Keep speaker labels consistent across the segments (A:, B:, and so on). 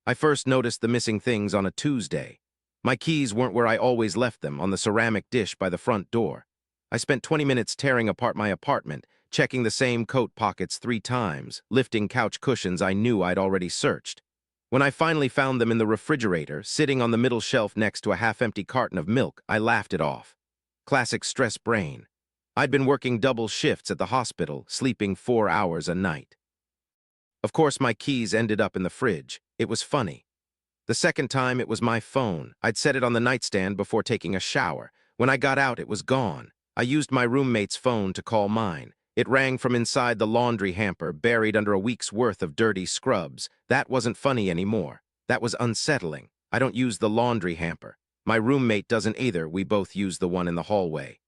A: I first noticed the missing things on a Tuesday. My keys weren't where I always left them, on the ceramic dish by the front door. I spent 20 minutes tearing apart my apartment, checking the same coat pockets 3 times, lifting couch cushions I knew I'd already searched. When I finally found them in the refrigerator, sitting on the middle shelf next to a half-empty carton of milk, I laughed it off. Classic stress brain. I'd been working double shifts at the hospital, sleeping 4 hours a night. Of course, my keys ended up in the fridge. It was funny. The second time, it was my phone. I'd set it on the nightstand before taking a shower. When I got out, it was gone. I used my roommate's phone to call mine. It rang from inside the laundry hamper, buried under a week's worth of dirty scrubs. That wasn't funny anymore. That was unsettling. I don't use the laundry hamper. My roommate doesn't either. We both use the one in the hallway.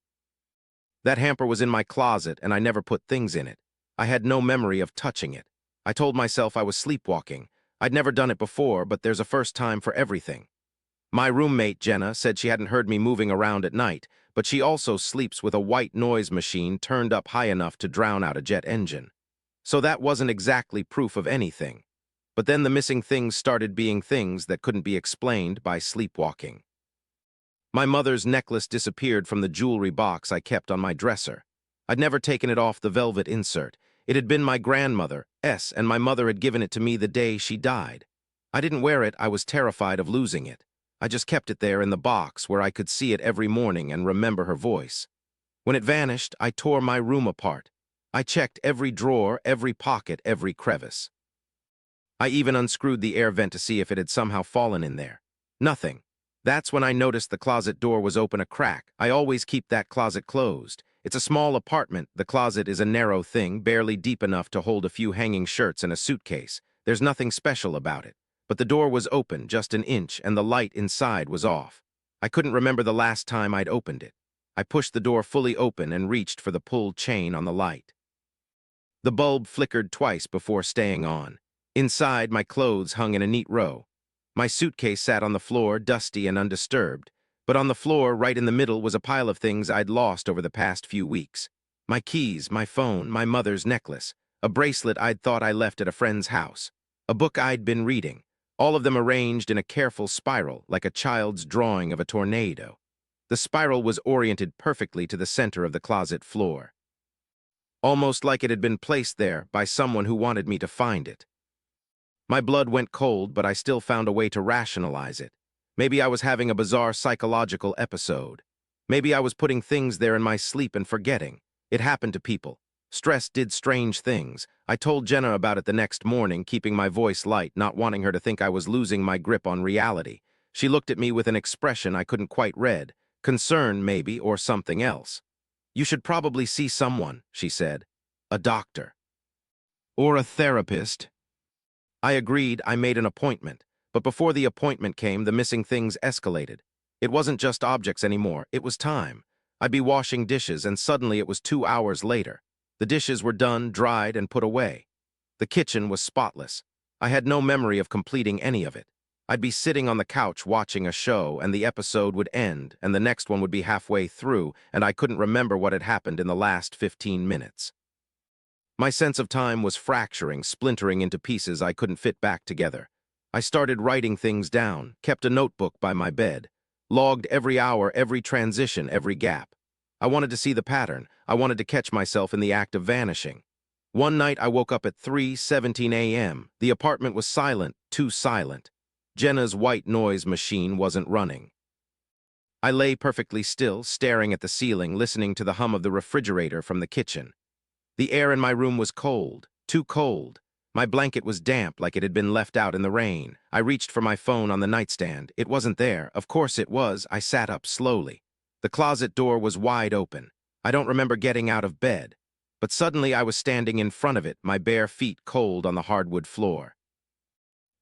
A: That hamper was in my closet, and I never put things in it. I had no memory of touching it. I told myself I was sleepwalking. I'd never done it before, but there's a first time for everything. My roommate, Jenna, said she hadn't heard me moving around at night, but she also sleeps with a white noise machine turned up high enough to drown out a jet engine. So that wasn't exactly proof of anything. But then the missing things started being things that couldn't be explained by sleepwalking. My mother's necklace disappeared from the jewelry box I kept on my dresser. I'd never taken it off the velvet insert. It had been my grandmother's, and my mother had given it to me the day she died. I didn't wear it. I was terrified of losing it. I just kept it there in the box where I could see it every morning and remember her voice. When it vanished, I tore my room apart. I checked every drawer, every pocket, every crevice. I even unscrewed the air vent to see if it had somehow fallen in there. Nothing. That's when I noticed the closet door was open a crack. I always keep that closet closed. It's a small apartment. The closet is a narrow thing, barely deep enough to hold a few hanging shirts and a suitcase. There's nothing special about it. But the door was open just an inch, and the light inside was off. I couldn't remember the last time I'd opened it. I pushed the door fully open and reached for the pulled chain on the light. The bulb flickered twice before staying on. Inside, my clothes hung in a neat row. My suitcase sat on the floor, dusty and undisturbed. But on the floor, right in the middle, was a pile of things I'd lost over the past few weeks. My keys, my phone, my mother's necklace, a bracelet I'd thought I left at a friend's house, a book I'd been reading, all of them arranged in a careful spiral, like a child's drawing of a tornado. The spiral was oriented perfectly to the center of the closet floor. Almost like it had been placed there by someone who wanted me to find it. My blood went cold, but I still found a way to rationalize it. Maybe I was having a bizarre psychological episode. Maybe I was putting things there in my sleep and forgetting. It happened to people. Stress did strange things. I told Jenna about it the next morning, keeping my voice light, not wanting her to think I was losing my grip on reality. She looked at me with an expression I couldn't quite read. Concern, maybe, or something else. "You should probably see someone," she said. "A doctor. Or a therapist." I agreed. I made an appointment. But before the appointment came, the missing things escalated. It wasn't just objects anymore, it was time. I'd be washing dishes, and suddenly it was 2 hours later. The dishes were done, dried, and put away. The kitchen was spotless. I had no memory of completing any of it. I'd be sitting on the couch watching a show, and the episode would end, and the next one would be halfway through, and I couldn't remember what had happened in the last 15 minutes. My sense of time was fracturing, splintering into pieces I couldn't fit back together. I started writing things down, kept a notebook by my bed, logged every hour, every transition, every gap. I wanted to see the pattern. I wanted to catch myself in the act of vanishing. One night I woke up at 3:17 a.m. The apartment was silent, too silent. Jenna's white noise machine wasn't running. I lay perfectly still, staring at the ceiling, listening to the hum of the refrigerator from the kitchen. The air in my room was cold, too cold. My blanket was damp, like it had been left out in the rain. I reached for my phone on the nightstand. It wasn't there. Of course it was. I sat up slowly. The closet door was wide open. I don't remember getting out of bed. But suddenly I was standing in front of it, my bare feet cold on the hardwood floor.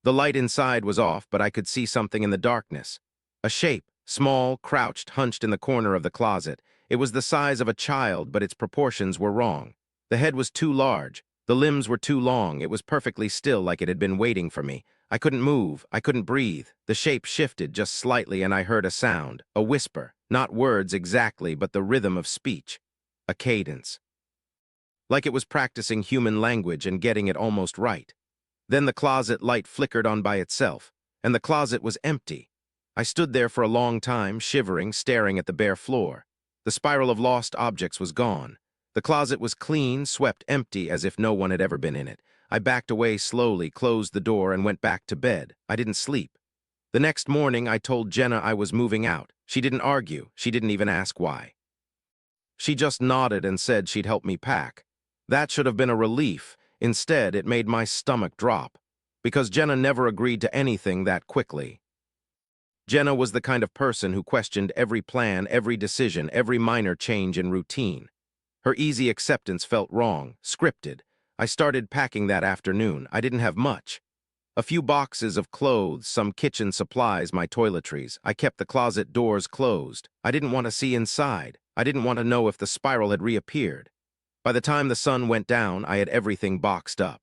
A: The light inside was off, but I could see something in the darkness. A shape, small, crouched, hunched in the corner of the closet. It was the size of a child, but its proportions were wrong. The head was too large. The limbs were too long. It was perfectly still, like it had been waiting for me. I couldn't move. I couldn't breathe. The shape shifted just slightly, and I heard a sound, a whisper, not words exactly, but the rhythm of speech, a cadence. Like it was practicing human language and getting it almost right. Then the closet light flickered on by itself, and the closet was empty. I stood there for a long time, shivering, staring at the bare floor. The spiral of lost objects was gone. The closet was clean, swept empty, as if no one had ever been in it. I backed away slowly, closed the door, and went back to bed. I didn't sleep. The next morning, I told Jenna I was moving out. She didn't argue. She didn't even ask why. She just nodded and said she'd help me pack. That should have been a relief. Instead, it made my stomach drop, because Jenna never agreed to anything that quickly. Jenna was the kind of person who questioned every plan, every decision, every minor change in routine. Her easy acceptance felt wrong, scripted. I started packing that afternoon. I didn't have much. A few boxes of clothes, some kitchen supplies, my toiletries. I kept the closet doors closed. I didn't want to see inside. I didn't want to know if the spiral had reappeared. By the time the sun went down, I had everything boxed up.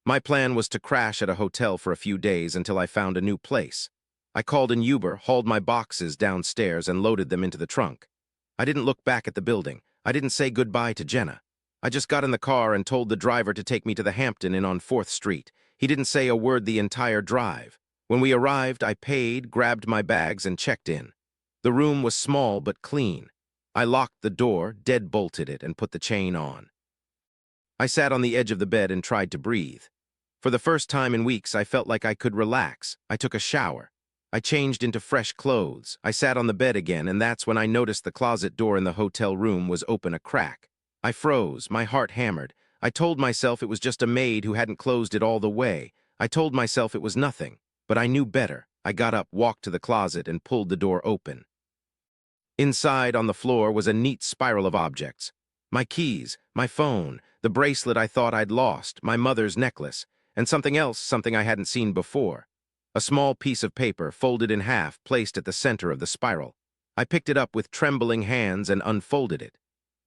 A: My plan was to crash at a hotel for a few days until I found a new place. I called an Uber, hauled my boxes downstairs, and loaded them into the trunk. I didn't look back at the building. I didn't say goodbye to Jenna. I just got in the car and told the driver to take me to the Hampton Inn on 4th Street. He didn't say a word the entire drive. When we arrived, I paid, grabbed my bags, and checked in. The room was small but clean. I locked the door, dead-bolted it, and put the chain on. I sat on the edge of the bed and tried to breathe. For the first time in weeks, I felt like I could relax. I took a shower. I changed into fresh clothes. I sat on the bed again, and that's when I noticed the closet door in the hotel room was open a crack. I froze, my heart hammered. I told myself it was just a maid who hadn't closed it all the way. I told myself it was nothing, but I knew better. I got up, walked to the closet, and pulled the door open. Inside, on the floor, was a neat spiral of objects. My keys, my phone, the bracelet I thought I'd lost, my mother's necklace, and something else, something I hadn't seen before. A small piece of paper, folded in half, placed at the center of the spiral. I picked it up with trembling hands and unfolded it.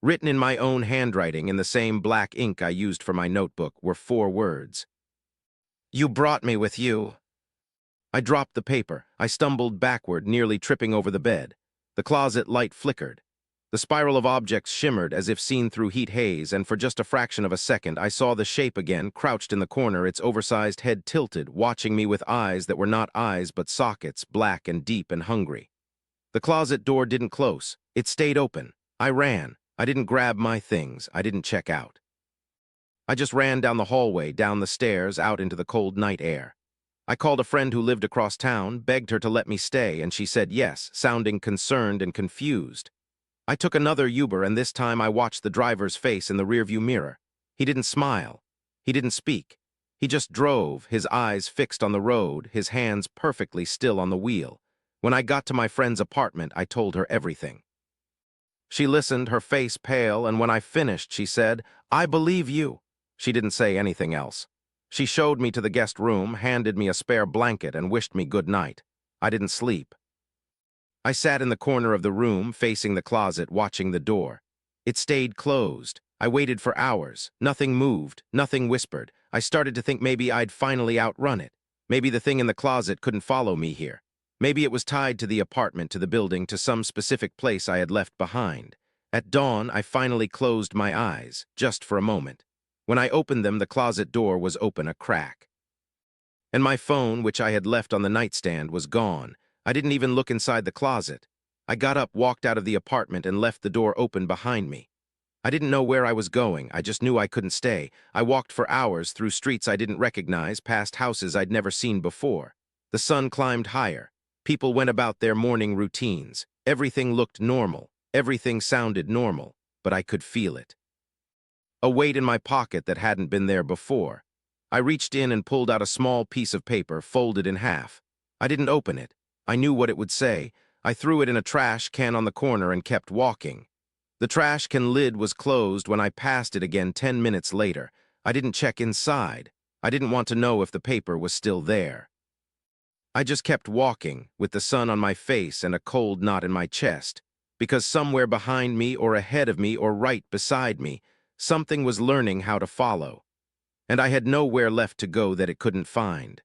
A: Written in my own handwriting in the same black ink I used for my notebook were 4 words. "You brought me with you." I dropped the paper. I stumbled backward, nearly tripping over the bed. The closet light flickered. The spiral of objects shimmered as if seen through heat haze, and for just a fraction of a second I saw the shape again, crouched in the corner, its oversized head tilted, watching me with eyes that were not eyes but sockets, black and deep and hungry. The closet door didn't close. It stayed open. I ran. I didn't grab my things. I didn't check out. I just ran down the hallway, down the stairs, out into the cold night air. I called a friend who lived across town, begged her to let me stay, and she said yes, sounding concerned and confused. I took another Uber, and this time I watched the driver's face in the rearview mirror. He didn't smile. He didn't speak. He just drove, his eyes fixed on the road, his hands perfectly still on the wheel. When I got to my friend's apartment, I told her everything. She listened, her face pale, and when I finished, she said, "I believe you." She didn't say anything else. She showed me to the guest room, handed me a spare blanket, and wished me good night. I didn't sleep. I sat in the corner of the room, facing the closet, watching the door. It stayed closed. I waited for hours. Nothing moved, nothing whispered. I started to think maybe I'd finally outrun it. Maybe the thing in the closet couldn't follow me here. Maybe it was tied to the apartment, to the building, to some specific place I had left behind. At dawn, I finally closed my eyes, just for a moment. When I opened them, the closet door was open a crack. And my phone, which I had left on the nightstand, was gone. I didn't even look inside the closet. I got up, walked out of the apartment, and left the door open behind me. I didn't know where I was going. I just knew I couldn't stay. I walked for hours through streets I didn't recognize, past houses I'd never seen before. The sun climbed higher. People went about their morning routines. Everything looked normal. Everything sounded normal, but I could feel it. A weight in my pocket that hadn't been there before. I reached in and pulled out a small piece of paper, folded in half. I didn't open it. I knew what it would say. I threw it in a trash can on the corner and kept walking. The trash can lid was closed when I passed it again 10 minutes later. I didn't check inside. I didn't want to know if the paper was still there. I just kept walking, with the sun on my face and a cold knot in my chest, because somewhere behind me or ahead of me or right beside me, something was learning how to follow. And I had nowhere left to go that it couldn't find.